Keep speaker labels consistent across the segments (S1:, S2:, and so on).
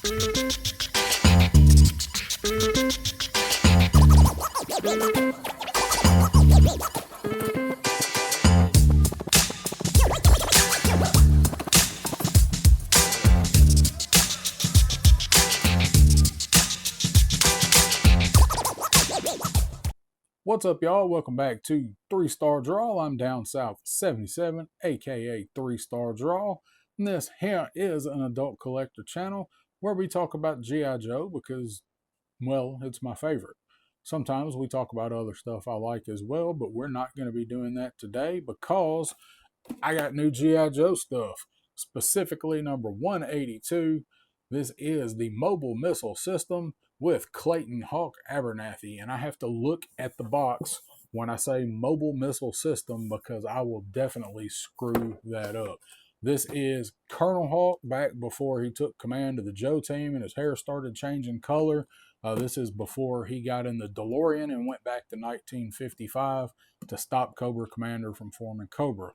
S1: What's up, y'all? Welcome back to 3-Star Draw. I'm down south 77, aka 3-Star Draw. And this here is an adult collector channel where we talk about G.I. Joe because, well, it's my favorite. Sometimes we talk about other stuff I like as well, but we're not going to be doing that today because I got new G.I. Joe stuff, specifically number 182. This is the mobile missile system with Clayton, Hawk, Abernathy, and I have to look at the box when I say mobile missile system because I will definitely screw that up. This is Colonel Hawk back before he took command of the Joe team and his hair started changing color. This is before he got in the DeLorean and went back to 1955 to stop Cobra Commander from forming Cobra.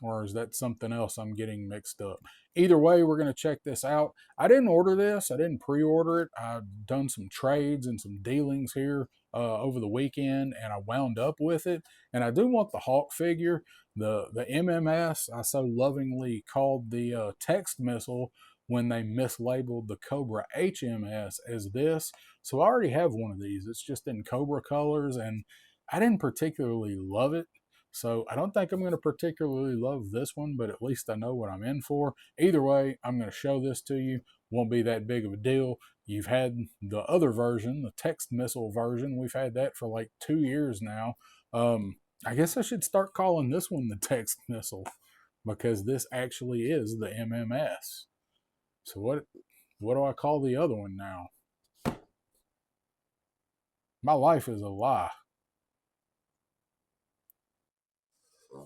S1: Or is that something else I'm getting mixed up? Either way, we're going to check this out. I didn't order this. I didn't pre-order it. I've done some trades and some dealings here over the weekend, and I wound up with it. And I do want the Hawk figure. The M.M.S. I so lovingly called the text missile when they mislabeled the Cobra H.M.S. as this. So I already have one of these. It's just in Cobra colors, and I didn't particularly love it. So I don't think I'm going to particularly love this one, but at least I know what I'm in for. Either way, I'm going to show this to you. Won't be that big of a deal. You've had the other version, the text missile version. We've had that for like 2 years now. I guess I should start calling this one the text missile because this actually is the M.M.S. So what do I call the other one now? My life is a lie.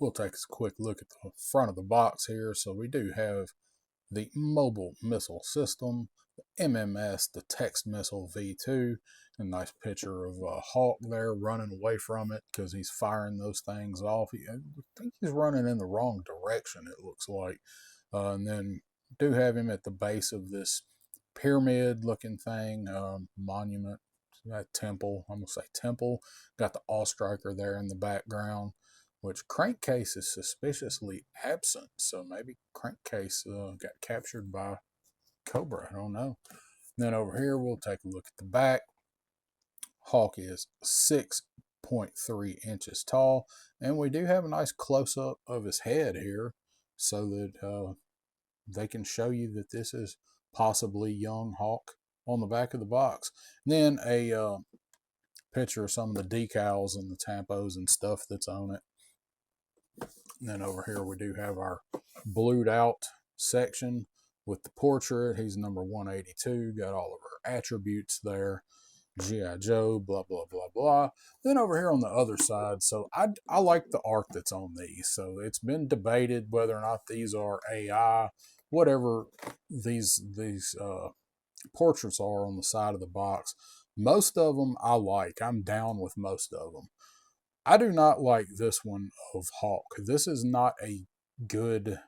S1: We'll take a quick look at the front of the box here. So we do have the mobile missile system, the M.M.S, the text missile V2, a nice picture of a Hawk there running away from it because he's firing those things off. I think he's running in the wrong direction, it looks like. And then do have him at the base of this pyramid looking thing, monument, that temple, I'm going to say temple. Got the All Striker there in the background, which Crankcase is suspiciously absent. So maybe Crankcase got captured by Cobra. I don't know. Then over here, we'll take a look at the back. Hawk is 6.3 inches tall. And we do have a nice close-up of his head here so that they can show you that this is possibly young Hawk on the back of the box. Then a picture of some of the decals and the tampos and stuff that's on it. And then over here we do have our blued out section with the portrait. He's number 182. Got all of our attributes there. G.I. Joe, blah, blah, blah, blah. Then over here on the other side, so I like the art that's on these. So it's been debated whether or not these are AI, whatever these portraits are on the side of the box. Most of them I like. I'm down with most of them. I do not like this one of Hawk. This is not a good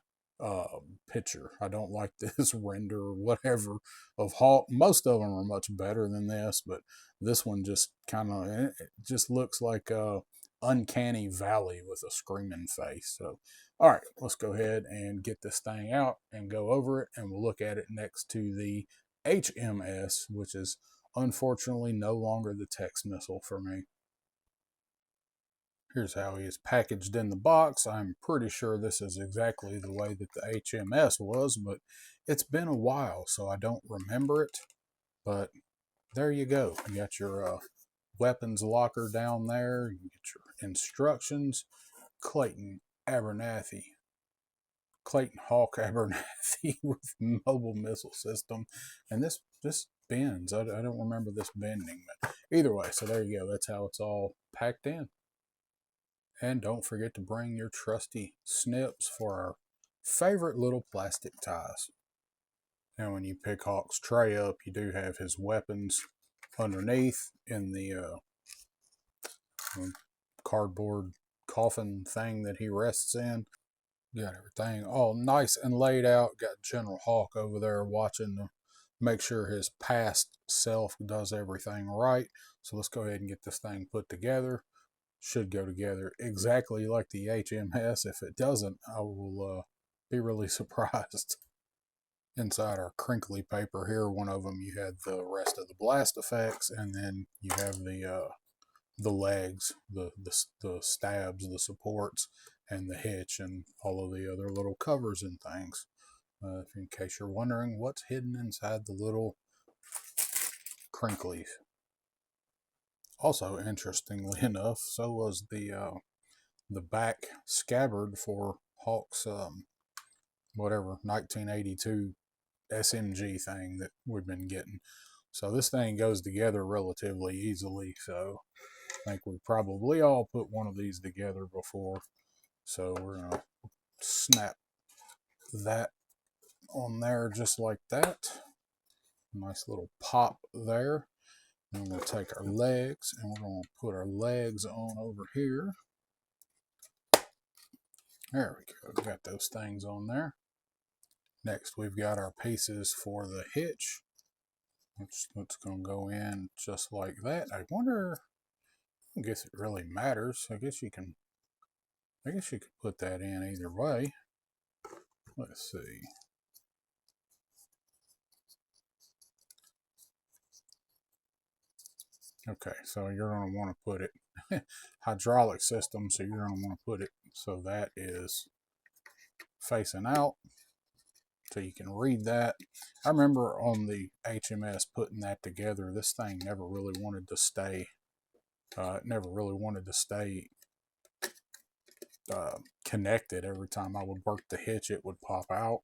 S1: picture. I don't like this render or whatever of Hawk. Most of them are much better than this, but this one just kind of, it just looks like a uncanny valley with a screaming face. So, all right, let's go ahead and get this thing out and go over it, and we'll look at it next to the H.M.S, which is unfortunately no longer the text missile for me. Here's how he is packaged in the box. I'm pretty sure this is exactly the way that the H.M.S was, but it's been a while, so I don't remember it. But there you go. You got your weapons locker down there. You get your instructions. Clayton Abernathy. Clayton Hawk Abernathy with mobile missile system. And this bends. I don't remember this bending. But either way, so there you go. That's how it's all packed in. And don't forget to bring your trusty snips for our favorite little plastic ties. Now when you pick Hawk's tray up, you do have his weapons underneath in the cardboard coffin thing that he rests in. Got everything all nice and laid out. Got General Hawk over there watching make sure his past self does everything right. So let's go ahead and get this thing put together. Should go together exactly like the H.M.S. If it doesn't, I will be really surprised. Inside our crinkly paper here, one of them you had the rest of the blast effects, and then you have the legs, the stabs, the supports, and the hitch, and all of the other little covers and things. In case you're wondering what's hidden inside the little crinklies. Also, interestingly enough, so was the back scabbard for Hawk's whatever 1982 SMG thing that we've been getting. So this thing goes together relatively easily. So I think we probably all put one of these together before. So we're gonna snap that on there just like that. Nice little pop there. And we're gonna take our legs and we're gonna put our legs on over here. There we go. We got those things on there. Next, we've got our pieces for the hitch. It's going to go in just like that. I wonder, I guess it really matters. I guess you could put that in either way. Let's see. Okay, so you're going to want to put it hydraulic system, so you're going to want to put it so that is facing out, so you can read that. I remember on the H.M.S. putting that together, this thing never really wanted to stay. It never really wanted to stay connected. Every time I would work the hitch, it would pop out.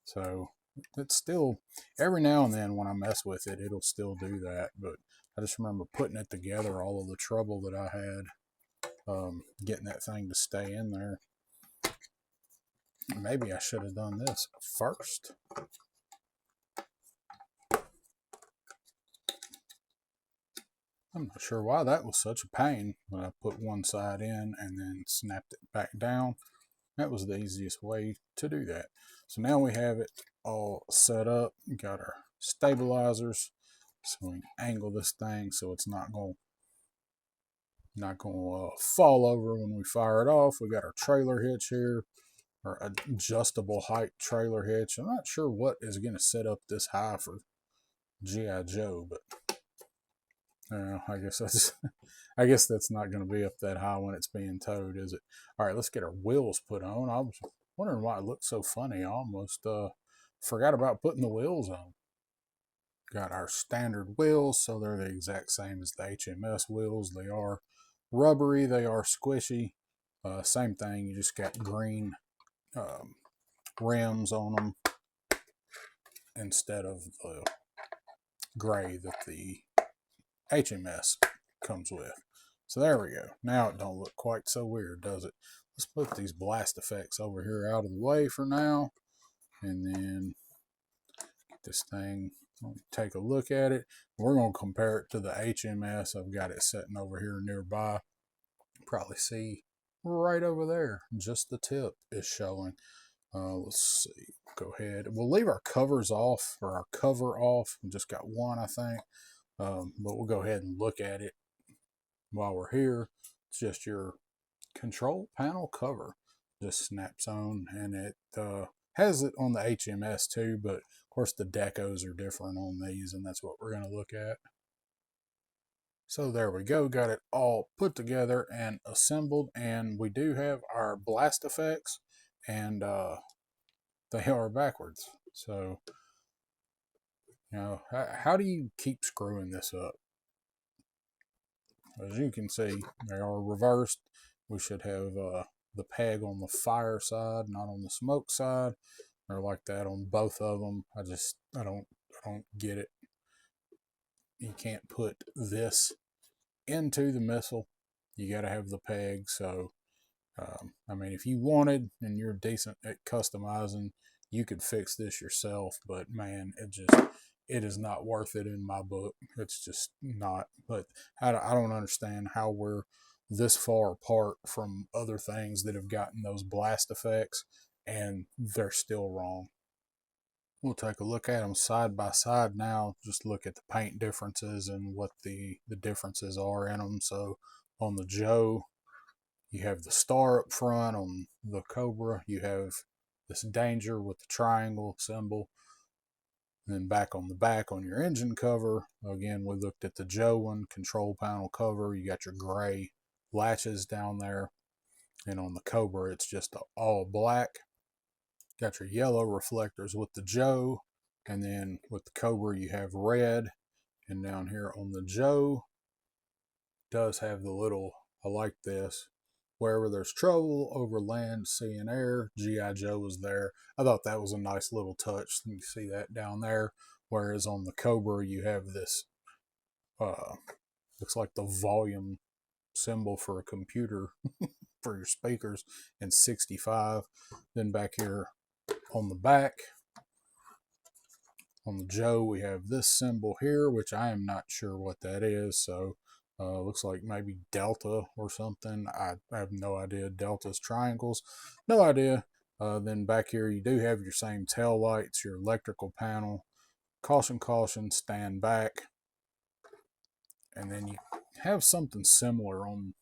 S1: So it's still, every now and then when I mess with it, it'll still do that. But I just remember putting it together, all of the trouble that I had getting that thing to stay in there. Maybe I should have done this first. I'm not sure why that was such a pain when I put one side in and then snapped it back down. That was the easiest way to do that. So now we have it all set up. We got our stabilizers, so we can angle this thing so it's not going to fall over when we fire it off. We got our trailer hitch here, our adjustable height trailer hitch. I'm not sure what is going to set up this high for G.I. Joe, but I guess that's I guess that's not going to be up that high when it's being towed, is it? All right, let's get our wheels put on. I was wondering why it looked so funny. I almost forgot about putting the wheels on. Got our standard wheels, so they're the exact same as the H.M.S. wheels. They are rubbery, they are squishy. Same thing, you just got green rims on them instead of the gray that the H.M.S. comes with. So there we go. Now it don't look quite so weird, does it? Let's put these blast effects over here out of the way for now. And then get this thing, take a look at it. We're going to compare it to the H.M.S. I've got it sitting over here nearby. Probably see right over there. Just the tip is showing. Let's see. Go ahead. We'll leave our covers off, or our cover off. We just got one, I think. But we'll go ahead and look at it while we're here. It's just your control panel cover. Just snaps on, and it has it on the H.M.S. too, but of course the decos are different on these, and that's what we're going to look at. So there we go, got it all put together and assembled, and we do have our blast effects, and they are backwards. So, how do you keep screwing this up? As you can see, they are reversed. We should have the peg on the fire side, not on the smoke side. They're like that on both of them. I don't get it. You can't put this into the missile. You got to have the peg. So, I mean, if you wanted and you're decent at customizing, you could fix this yourself. But man, it is not worth it in my book. It's just not. But I don't understand how we're this far apart from other things that have gotten those blast effects, and they're still wrong. We'll take a look at them side by side now, just look at the paint differences and what the differences are in them. So on the Joe, you have the star up front. On the Cobra, you have this danger with the triangle symbol. And then back on the back on your engine cover, again, we looked at the Joe one, control panel cover. You got your gray latches down there. And on the Cobra, it's just all black. Got your yellow reflectors with the Joe. And then with the Cobra, you have red. And down here on the Joe, does have the little, I like this, wherever there's trouble over land, sea, and air, G.I. Joe is there. I thought that was a nice little touch. You see that down there. Whereas on the Cobra, you have this, looks like the volume symbol for a computer for your speakers in 65. Then back here on the back, on the Joe, we have this symbol here, which I am not sure what that is. So looks like maybe delta or something. I have no idea. Delta's triangles, no idea. Then back here you do have your same tail lights, your electrical panel, caution, caution, stand back. And then you have something similar on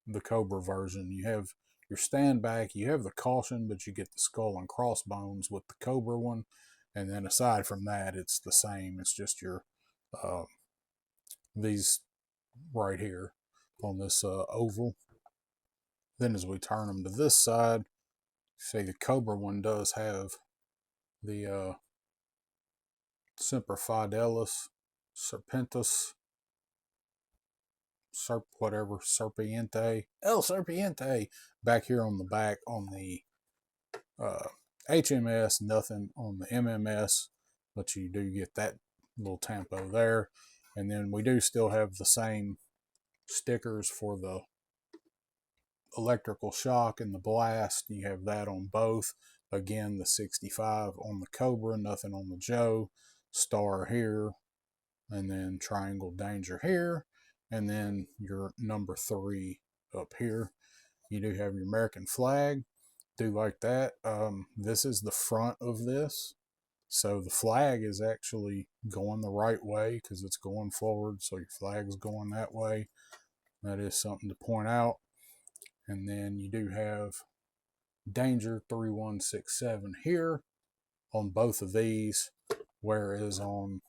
S1: the Cobra version. You have your stand back, you have the caution, but you get the skull and crossbones with the Cobra one. And then aside from that, it's the same. It's just your these right here on this oval. Then as we turn them to this side, see the Cobra one does have the Semper Fidelis, Serpentis, whatever, Serpiente, El Serpiente, back here on the back on the H.M.S, nothing on the M.M.S, but you do get that little tampo there. And then we do still have the same stickers for the electrical shock and the blast. You have that on both. Again, the 65 on the Cobra, nothing on the Joe. Star here, and then triangle danger here, and then your number 3 up here. You do have your American flag. Do like that. This is the front of this. So the flag is actually going the right way because it's going forward. So your flag is going that way. That is something to point out. And then you do have danger 3167 here on both of these. Whereas on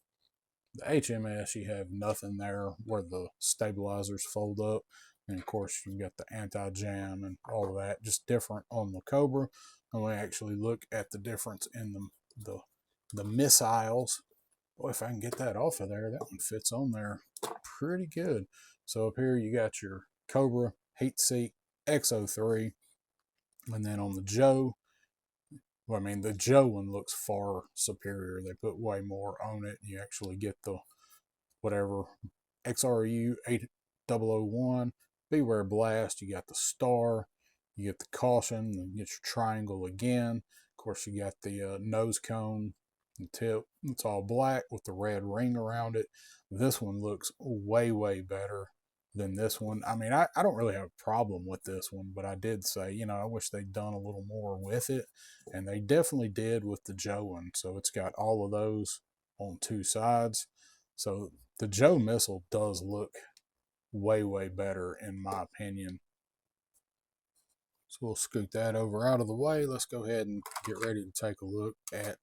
S1: the H.M.S, you have nothing there where the stabilizers fold up. And of course, you've got the anti-jam and all of that, just different on the Cobra. And we actually look at the difference in the missiles. Boy, if I can get that off of there, that one fits on there pretty good. So up here, you got your Cobra Heat Seek X03. And then on the Joe, well, I mean, the Joe one looks far superior. They put way more on it. You actually get the whatever XRU 8001, Beware Blast. You got the star, you get the caution, you get your triangle again. Of course, you got the nose cone and tip. It's all black with the red ring around it. This one looks way, way better than this one. I mean, I don't really have a problem with this one, but I did say, you know, I wish they'd done a little more with it. And they definitely did with the Joe one. So it's got all of those on two sides. So the Joe missile does look way, way better in my opinion. So we'll scoot that over out of the way. Let's go ahead and get ready to take a look at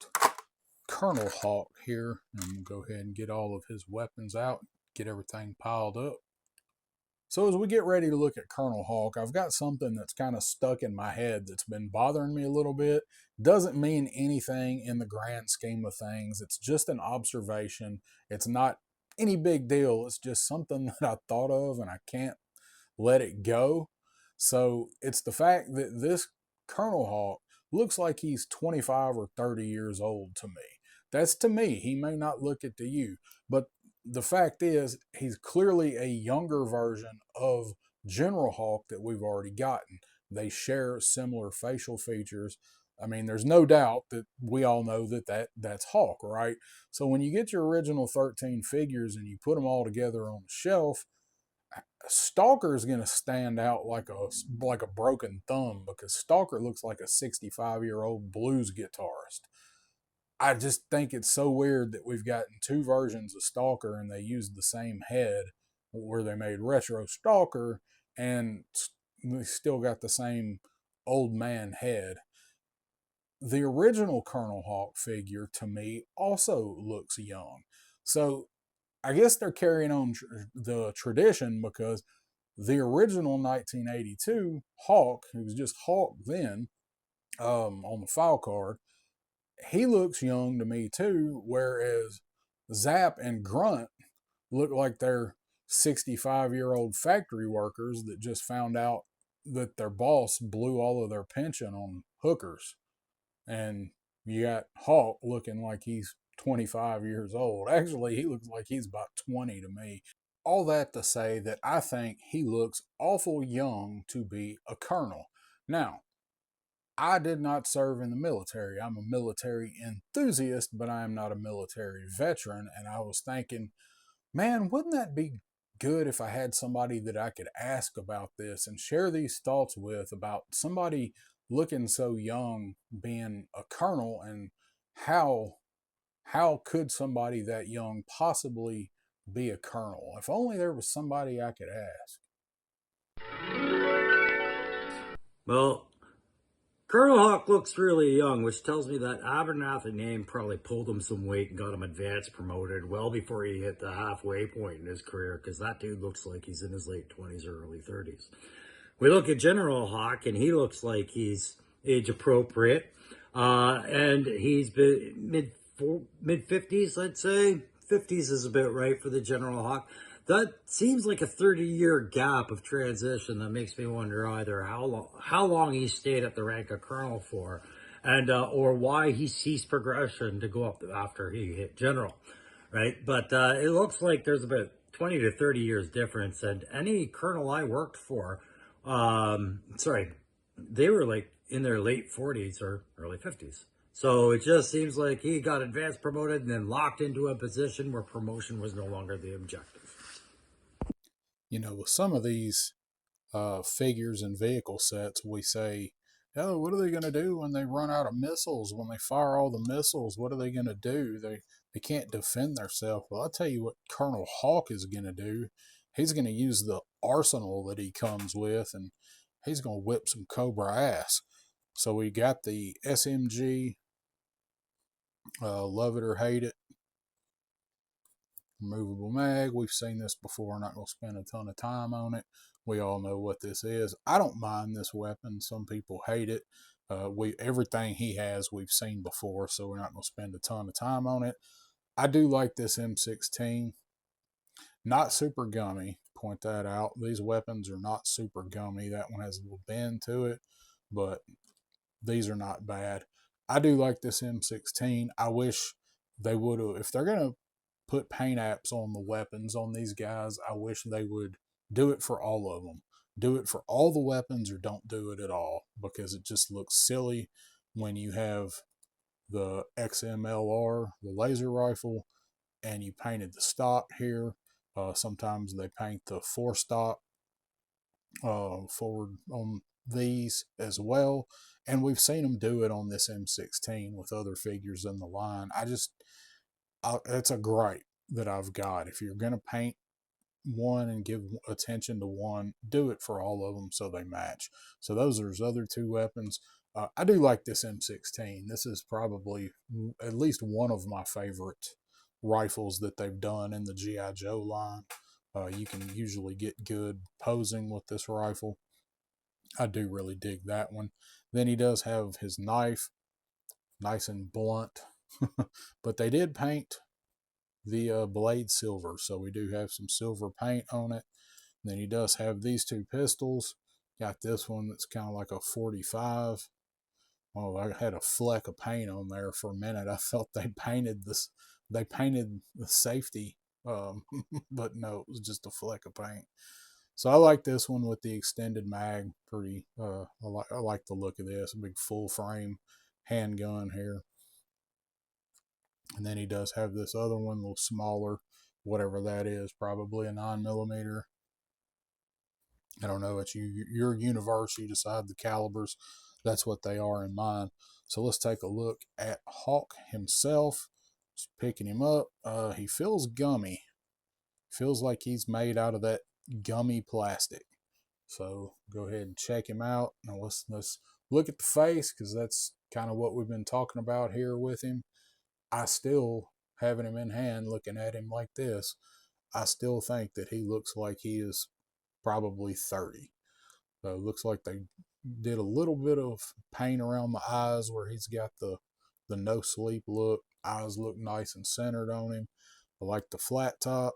S1: Colonel Hawk here. And we'll go ahead and get all of his weapons out, get everything piled up. So as we get ready to look at Colonel Hawk, I've got something that's kind of stuck in my head that's been bothering me a little bit. Doesn't mean anything in the grand scheme of things. It's just an observation. It's not any big deal. It's just something that I thought of and I can't let it go. So it's the fact that this Colonel Hawk looks like he's 25 or 30 years old to me. That's to me. He may not look it to you, but the fact is he's clearly a younger version of General Hawk that we've already gotten. They share similar facial features. I mean, there's no doubt that we all know that's Hawk, right? So when you get your original 13 figures and you put them all together on the shelf, Stalker is going to stand out like a broken thumb because Stalker looks like a 65-year-old blues guitarist. I just think it's so weird that we've gotten two versions of Stalker and they used the same head, where they made Retro Stalker and we still got the same old man head. The original Colonel Hawk figure to me also looks young. So I guess they're carrying on the tradition, because the original 1982 Hawk, who was just Hawk then, on the file card, he looks young to me too, whereas Zap and Grunt look like they're 65-year-old factory workers that just found out that their boss blew all of their pension on hookers. And you got Hawk looking like he's 25 years old. Actually, he looks like he's about 20 to me. All that to say that I think he looks awful young to be a colonel. Now, I did not serve in the military. I'm a military enthusiast, but I am not a military veteran. And I was thinking, man, wouldn't that be good if I had somebody that I could ask about this and share these thoughts with, about somebody looking so young being a colonel, and how could somebody that young possibly be a colonel? If only there was somebody I could ask.
S2: Well, Colonel Hawk looks really young, which tells me that Abernathy and M.M.S probably pulled him some weight and got him advanced promoted well before he hit the halfway point in his career, because that dude looks like he's in his late 20s or early 30s. We look at General Hawk, and he looks like he's age appropriate, and he's been mid 50s, I'd say. 50s is a bit right for the General Hawk. That seems like a 30-year gap of transition that makes me wonder either how long he stayed at the rank of colonel for, and or why he ceased progression to go up after he hit general, right? But it looks like there's about 20 to 30 years difference, and any colonel I worked for, sorry, they were like in their late 40s or early 50s. So it just seems like he got advanced promoted and then locked into a position where promotion was no longer the objective.
S1: With some of these figures and vehicle sets, we say, oh, what are they going to do when they run out of missiles? When they fire all the missiles, what are they going to do? They can't defend themselves. Well, I'll tell you what Colonel Hawk is going to do. He's going to use the arsenal that he comes with, and he's going to whip some Cobra ass. So we got the SMG, love it or hate it, removable mag. We've seen this before. Not going to spend a ton of time on it. We all know what this is. I don't mind this weapon. Some people hate it. We everything he has we've seen before, so we're not going to spend a ton of time on it. I do like this M16. Not super gummy. Point that out. These weapons are not super gummy. That one has a little bend to it, but these are not bad. I do like this M16. I wish they would have, if they're going to put paint apps on the weapons on these guys, I wish they would do it for all of them. Do it for all the weapons, or don't do it at all, because it just looks silly when you have the XMLR, the laser rifle, and you painted the stock here. Sometimes they paint the forestock forward on these as well. And we've seen them do it on this M16 with other figures in the line. It's a gripe that I've got. If you're going to paint one and give attention to one, do it for all of them so they match. So those are his other two weapons. I do like this M16. This is probably at least one of my favorite rifles that they've done in the G.I. Joe line. You can usually get good posing with this rifle. I do really dig that one. Then he does have his knife, nice and blunt, but they did paint the blade silver, so we do have some silver paint on it. And then he does have these two pistols. Got this one that's kind of like a 45. Oh, I had a fleck of paint on there for a minute. I thought they painted this. They painted the safety, but no, it was just a fleck of paint. So I like this one with the extended mag. Pretty. I like the look of this. A big full frame handgun here. And then he does have this other one, a little smaller, whatever that is, probably a 9mm. I don't know. It's your universe. You decide the calibers. That's what they are in mine. So let's take a look at Hawk himself. Just picking him up. He feels gummy. Feels like he's made out of that gummy plastic. So go ahead and check him out. Now let's look at the face, because that's kind of what we've been talking about here with him. I still, having him in hand, looking at him like this, I still think that he looks like he is probably 30. So it looks like they did a little bit of paint around the eyes where he's got the no sleep look. Eyes look nice and centered on him. I like the flat top,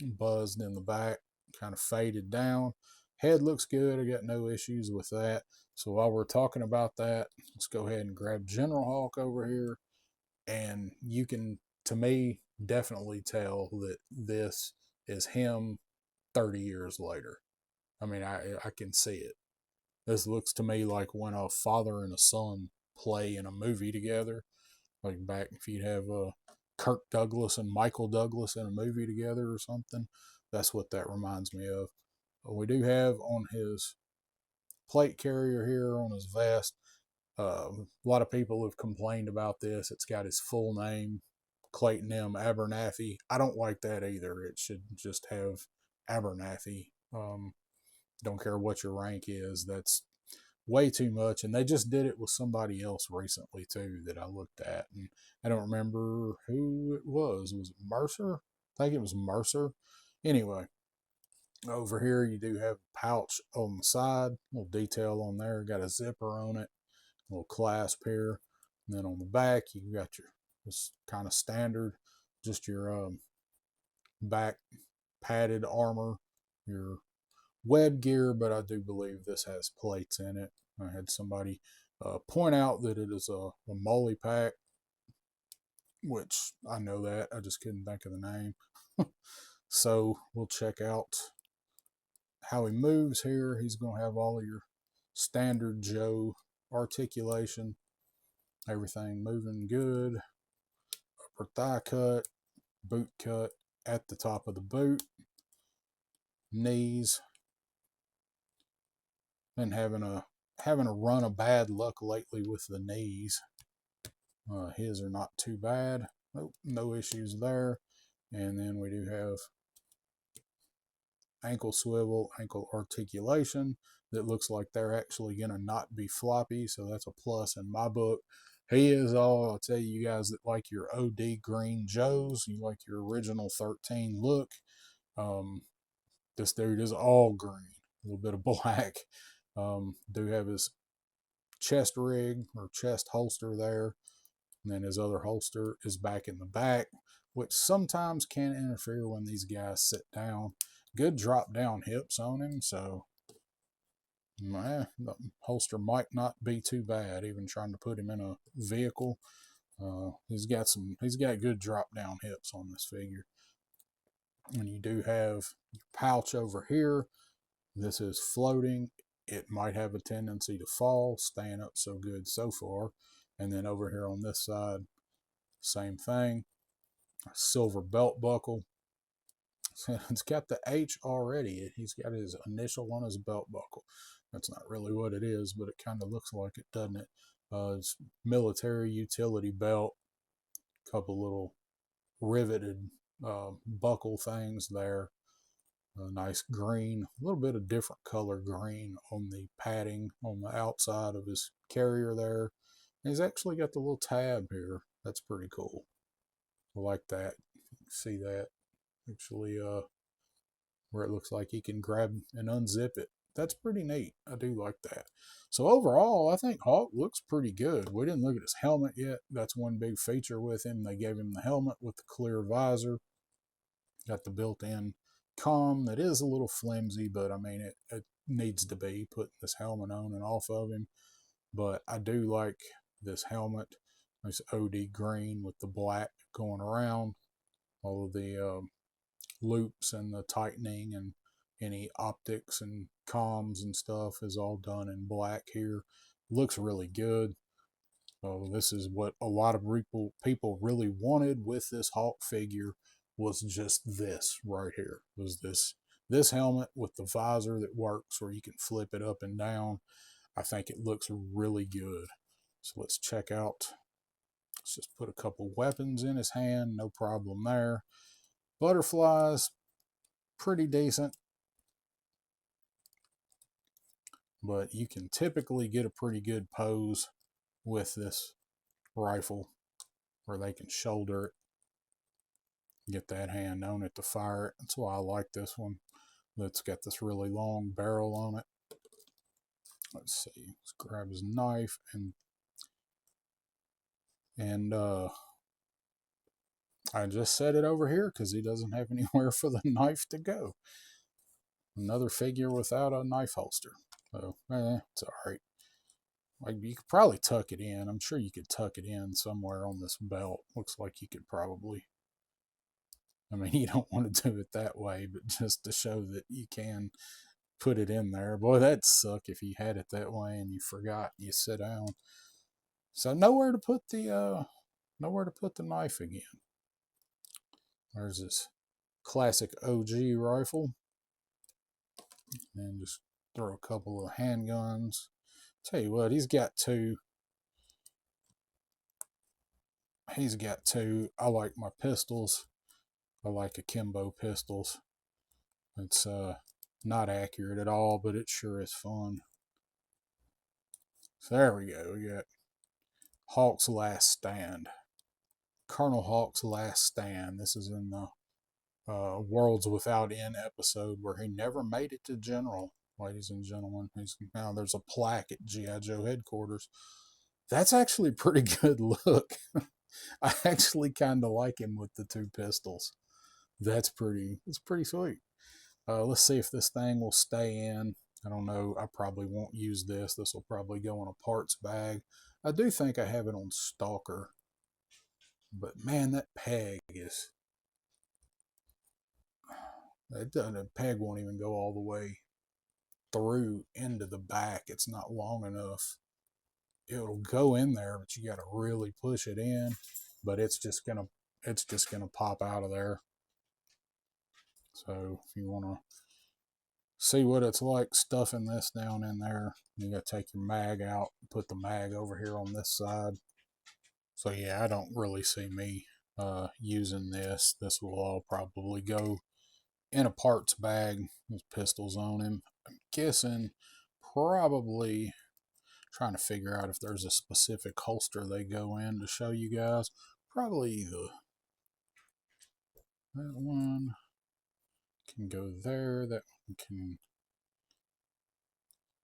S1: buzzed in the back, kind of faded down. Head looks good. I got no issues with that. So while we're talking about that, let's go ahead and grab General Hawk over here. And you can, to me, definitely tell that this is him 30 years later. I mean, I can see it. This looks to me like when a father and a son play in a movie together. Like back if you'd have Kirk Douglas and Michael Douglas in a movie together or something. That's what that reminds me of. But we do have on his plate carrier here on his vest. A lot of people have complained about this. It's got his full name, Clayton M. Abernathy. I don't like that either. It should just have Abernathy. Don't care what your rank is. That's way too much. And they just did it with somebody else recently too that I looked at, and I don't remember who it was. Was it Mercer? I think it was Mercer. Anyway, over here you do have a pouch on the side, a little detail on there. Got a zipper on it, a little clasp here, and then on the back you got your this kind of standard, just your back padded armor, your web gear, but I do believe this has plates in it. I had somebody point out that it is a molly pack, which I know that. I just couldn't think of the name. So we'll check out how he moves here. He's going to have all of your standard Joe articulation, everything moving good. Upper thigh cut, boot cut at the top of the boot, knees, and having a run of bad luck lately with the knees. His are not too bad. Nope, no issues there. And then we do have ankle swivel, ankle articulation that looks like they're actually going to not be floppy. So that's a plus in my book. He is all, I'll tell you guys that like your OD green Joes, you like your original 13 look. Um, this dude is all green, a little bit of black. Do have his chest rig or chest holster there. And then his other holster is back in the back, which sometimes can interfere when these guys sit down. Good drop down hips on him, so the holster might not be too bad. Even trying to put him in a vehicle, he's got good drop down hips on this figure. And you do have your pouch over here. This is floating. It might have a tendency to fall, staying up so good so far. And then over here on this side, same thing. A silver belt buckle. It's got the H already. He's got his initial on his belt buckle. That's not really what it is, but it kind of looks like it, doesn't it? It's military utility belt. A couple little riveted buckle things there. A nice green, a little bit of different color green on the padding on the outside of his carrier there. And he's actually got the little tab here. That's pretty cool. I like that. See that? Actually, where it looks like he can grab and unzip it. That's pretty neat. I do like that. So overall, I think Hawk looks pretty good. We didn't look at his helmet yet. That's one big feature with him. They gave him the helmet with the clear visor. Got the built-in comm that is a little flimsy, but I mean, it needs to be putting this helmet on and off of him. But I do like this helmet. This OD green with the black going around. All of the loops and the tightening and any optics and comms and stuff is all done in black here. Looks really good. So this is what a lot of people really wanted with this Hawk figure, was just this right here. Was this helmet with the visor that works where you can flip it up and down. I think it looks really good. So let's check out. Let's just put a couple weapons in his hand, no problem there. Butterflies, pretty decent, but you can typically get a pretty good pose with this rifle where they can shoulder it, get that hand on it to fire it. That's why I like this one. It's got this really long barrel on it. Let's see. Let's grab his knife and I just set it over here because he doesn't have anywhere for the knife to go. Another figure without a knife holster. So, it's all right. Like, you could probably tuck it in. I'm sure you could tuck it in somewhere on this belt. Looks like you could probably. I mean, you don't want to do it that way, but just to show that you can put it in there. Boy, that'd suck if you had it that way and you forgot. You sit down. So nowhere to put the knife again. There's this classic OG rifle, and just throw a couple of handguns. Tell you what, he's got two. I like my pistols. I like akimbo pistols. It's not accurate at all, but it sure is fun. So there we go. We got Hawk's Last Stand. Colonel Hawk's Last Stand. This is in the Worlds Without End episode where he never made it to General, ladies and gentlemen. Now there's a plaque at G.I. Joe headquarters. That's actually a pretty good look. I actually kind of like him with the two pistols. It's pretty sweet. Let's see if this thing will stay in. I don't know. I probably won't use this. This will probably go in a parts bag. I do think I have it on Stalker. But man, that peg is. The peg won't even go all the way through into the back. It's not long enough. It'll go in there, but you got to really push it in. But it's just gonna pop out of there. So if you want to see what it's like stuffing this down in there, you got to take your mag out, put the mag over here on this side. So yeah, I don't really see me using this. This will all probably go in a parts bag. There's pistols on him. I'm guessing probably trying to figure out if there's a specific holster they go in to show you guys. Probably that one can go there. That one can.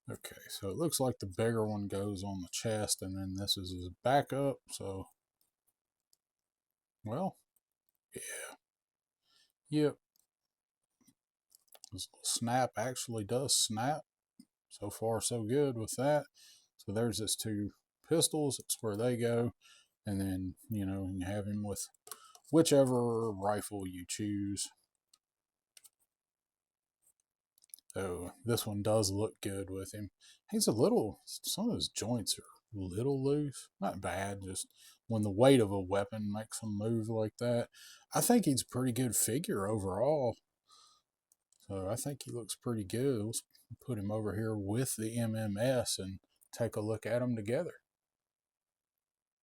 S1: Okay, so it looks like the bigger one goes on the chest, and then this is his backup. So, well, yeah, yep. This snap actually does snap. So far, so good with that. So there's his two pistols. That's where they go. And then, you have him with whichever rifle you choose. So this one does look good with him. Some of his joints are a little loose. Not bad, just when the weight of a weapon makes him move like that. I think he's a pretty good figure overall. So I think he looks pretty good. Let's put him over here with the M.M.S. and take a look at them together.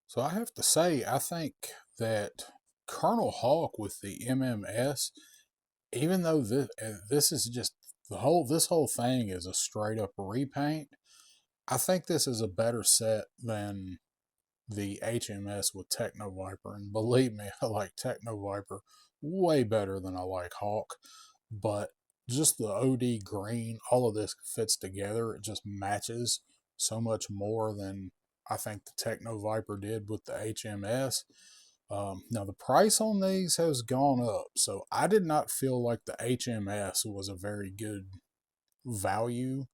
S1: So I have to say, I think that Colonel Hawk with the M.M.S., even though this is just this whole thing is a straight up repaint, I think this is a better set than the H.M.S. with Techno-Viper. And believe me, I like Techno-Viper way better than I like Hawk. But just the OD green, all of this fits together. It just matches so much more than I think the Techno-Viper did with the H.M.S. Now, the price on these has gone up. So I did not feel like the H.M.S. was a very good value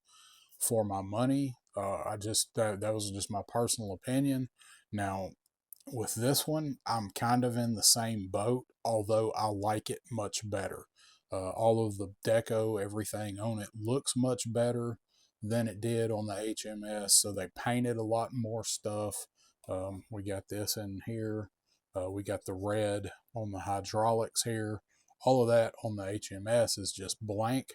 S1: for my money. That was just my personal opinion. Now, with this one, I'm kind of in the same boat, although I like it much better. All of the deco, everything on it looks much better than it did on the H.M.S. So they painted a lot more stuff. We got this in here. We got the red on the hydraulics here. All of that on the H.M.S. is just blank.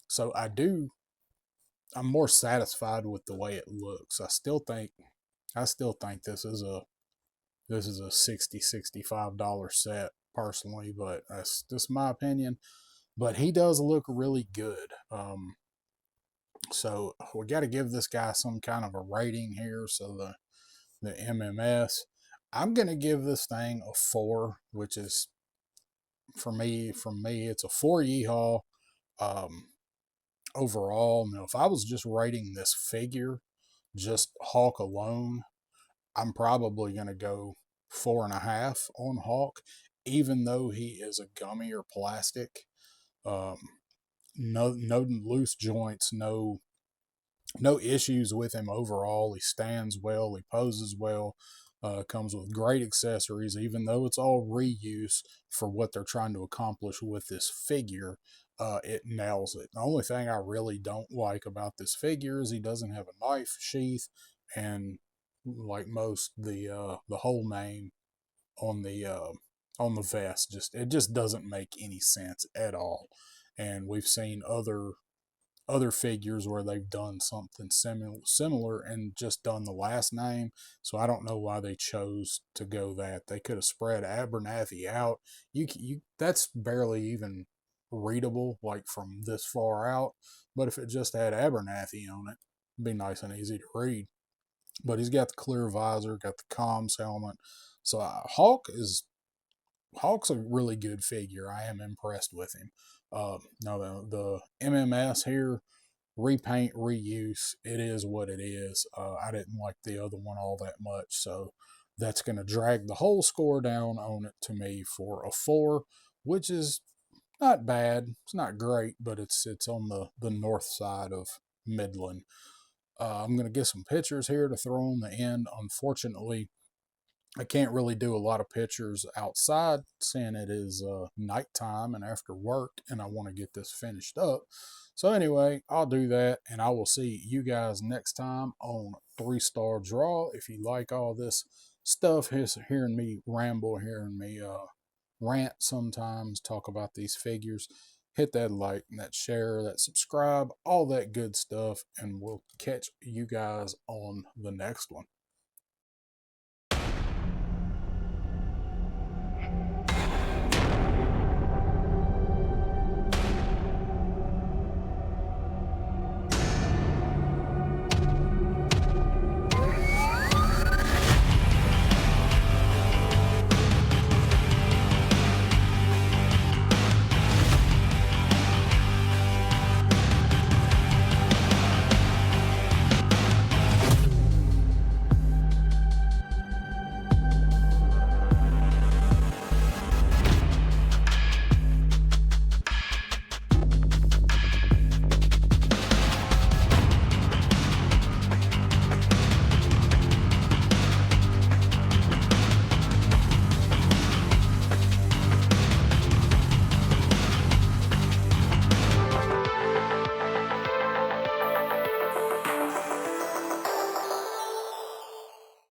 S1: So I'm more satisfied with the way it looks. I still think I still think this is a $65 set personally, but that's just my opinion. But he does look really good. So we got to give this guy some kind of a rating here. So the M.M.S. I'm gonna give this thing a 4, which is from me it's a 4 yeehaw. Um, Overall, now if I was just rating this figure, just Hawk alone, I'm probably gonna go 4.5 on Hawk, even though he is a gummy or plastic. Um, no loose joints, no issues with him overall. He stands well, he poses well, comes with great accessories, even though it's all reuse for what they're trying to accomplish with this figure. It nails it. The only thing I really don't like about this figure is he doesn't have a knife sheath, and like most, the whole name on the vest, just doesn't make any sense at all. And we've seen other figures where they've done something similar and just done the last name. So I don't know why they chose to go that. They could have spread Abernathy out. You that's barely even readable like from this far out. But if it just had Abernathy on it, it'd be nice and easy to read. But he's got the clear visor, got the comms helmet. So Hawk's a really good figure. I am impressed with him. Now the M.M.S. here, repaint, reuse, it is what it is. I didn't like the other one all that much, so that's going to drag the whole score down on it to me for a 4, which is not bad. It's not great, but it's on the north side of Midland. I'm going to get some pictures here to throw on the end. Unfortunately, I can't really do a lot of pictures outside, seeing it is nighttime and after work, and I want to get this finished up. So anyway, I'll do that, and I will see you guys next time on 3-Star Draw. If you like all this stuff, hearing me ramble, hearing me rant sometimes, talk about these figures, hit that like, and that share, that subscribe, all that good stuff, and we'll catch you guys on the next one.